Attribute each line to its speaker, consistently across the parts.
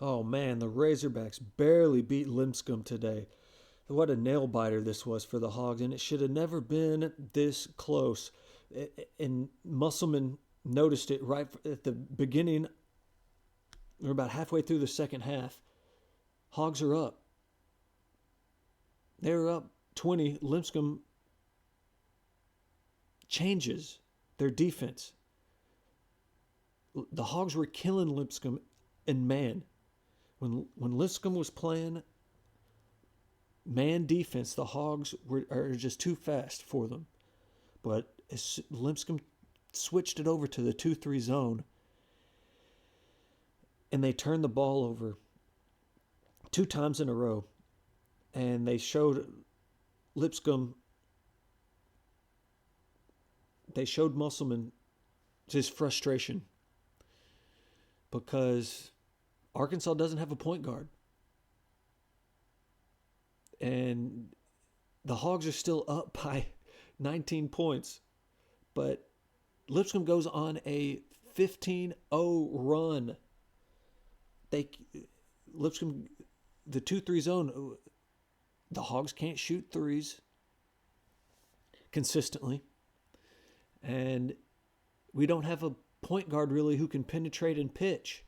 Speaker 1: Oh man, the Razorbacks barely beat Lipscomb today. What a nail biter this was for the Hogs, and it should have never been this close. And Musselman noticed it right at the beginning. We're about halfway through the second half. Hogs are up. They're up 20. Lipscomb changes their defense. The Hogs were killing Lipscomb in man. When Lipscomb was playing man defense, the Hogs are just too fast for them. But as Lipscomb switched it over to the 2-3 zone, and they turned the ball over 2 times in a row, and they showed Lipscomb, they showed Musselman his frustration because Arkansas doesn't have a point guard. And the Hogs are still up by 19 points. But Lipscomb goes on a 15-0 run. Lipscomb, the 2-3 zone, the Hogs can't shoot threes consistently. And we don't have a point guard really who can penetrate and pitch,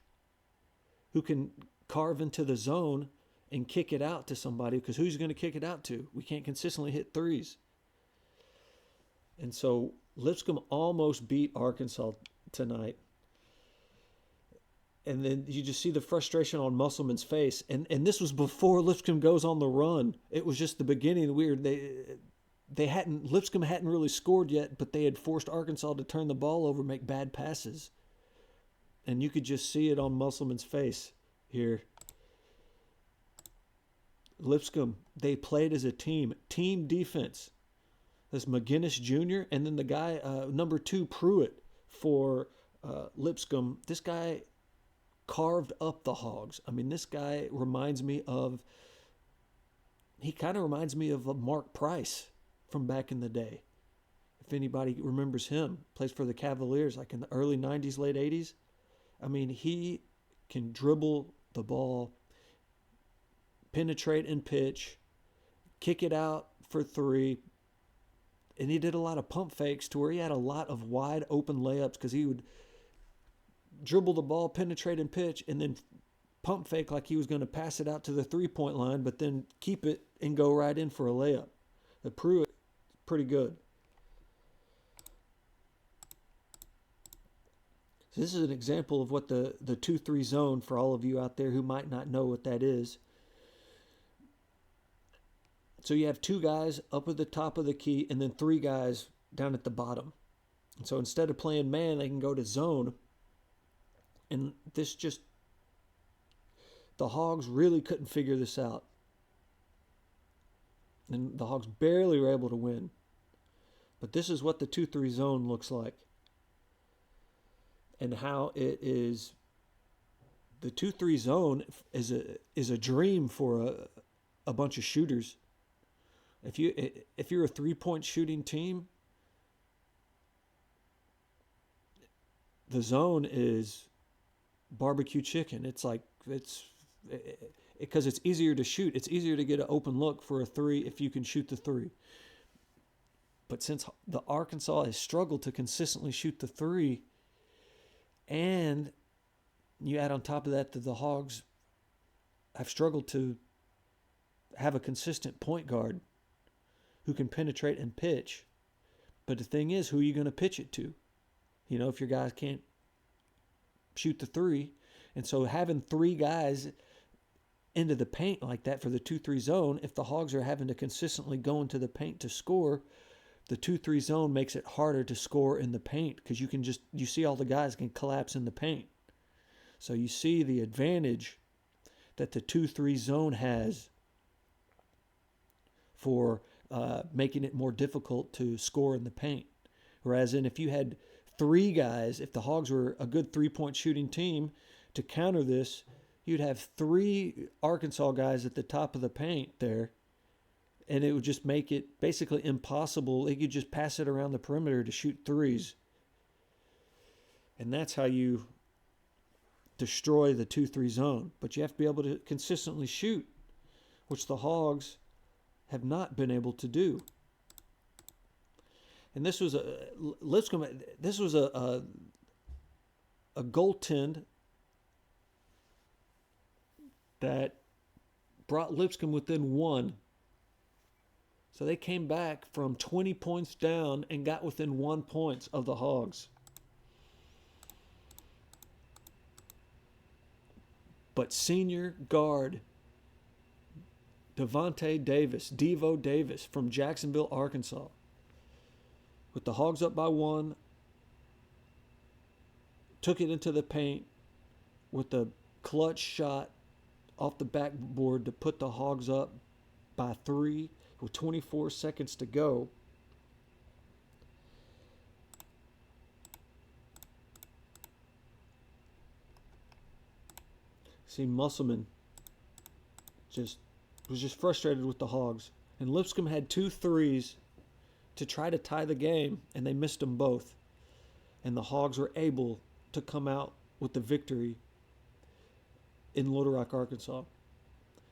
Speaker 1: who can carve into the zone and kick it out to somebody, because who's going to kick it out to? We can't consistently hit threes. And so Lipscomb almost beat Arkansas tonight. And then you just see the frustration on Musselman's face. And this was before Lipscomb goes on the run. It was just the beginning. Lipscomb hadn't really scored yet, but they had forced Arkansas to turn the ball over, make bad passes. And you could just see it on Musselman's face here. Lipscomb, they played as a team defense. This McGinnis Jr. and then the guy, number 2, Pruitt for Lipscomb. This guy carved up the Hogs. I mean, this guy kind of reminds me of Mark Price from back in the day. If anybody remembers him, plays for the Cavaliers like in the early 90s, late 80s. I mean, he can dribble the ball, penetrate and pitch, kick it out for 3. And he did a lot of pump fakes to where he had a lot of wide open layups because he would dribble the ball, penetrate and pitch, and then pump fake like he was going to pass it out to the 3-point line, but then keep it and go right in for a layup. The Pruitt, pretty good. So this is an example of what the 2-3 zone, for all of you out there who might not know what that is. So you have 2 guys up at the top of the key and then 3 guys down at the bottom. And so instead of playing man, they can go to zone. And the Hogs really couldn't figure this out. And the Hogs barely were able to win. But this is what the 2-3 zone looks like. And how it is, the 2-3 zone is a dream for a bunch of shooters. If you're a 3-point shooting team, the zone is barbecue chicken. It's because it's easier to shoot. It's easier to get an open look for a 3 if you can shoot the 3. But since the Arkansas has struggled to consistently shoot the 3, and you add on top of that the Hogs have struggled to have a consistent point guard who can penetrate and pitch. But the thing is, who are you going to pitch it to? You know, if your guys can't shoot the 3. And so having 3 guys into the paint like that for the 2-3 zone, if the Hogs are having to consistently go into the paint to score, the 2-3 zone makes it harder to score in the paint because you see all the guys can collapse in the paint. So you see the advantage that the 2-3 zone has for making it more difficult to score in the paint. Whereas if you had 3 guys, if the Hogs were a good 3-point shooting team, to counter this, you'd have 3 Arkansas guys at the top of the paint there, and it would just make it basically impossible. They could just pass it around the perimeter to shoot threes. And that's how you destroy the 2-3 zone, but you have to be able to consistently shoot, which the Hogs have not been able to do. And this was Lipscomb. This was a goaltend that brought Lipscomb within 1. So they came back from 20 points down and got within 1 point of the Hogs. But senior guard Devo Davis from Jacksonville, Arkansas, with the Hogs up by 1, took it into the paint with a clutch shot off the backboard to put the Hogs up by 3 with 24 seconds to go. See, Musselman was just frustrated with the Hogs. And Lipscomb had 2 threes to try to tie the game, and they missed them both. And the Hogs were able to come out with the victory in Little Rock, Arkansas.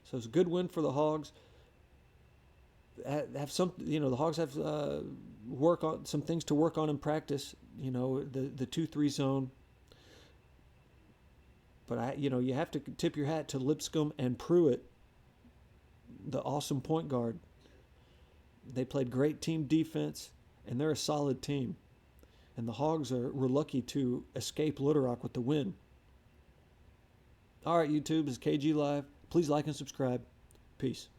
Speaker 1: So it's a good win for the Hogs. The Hogs have work on some things to work on in practice. The 2-3 zone. But you have to tip your hat to Lipscomb and Pruitt, the awesome point guard. They played great team defense, and they're a solid team. And the Hogs were lucky to escape Little Rock with the win. All right, YouTube, this is KG Live. Please like and subscribe. Peace.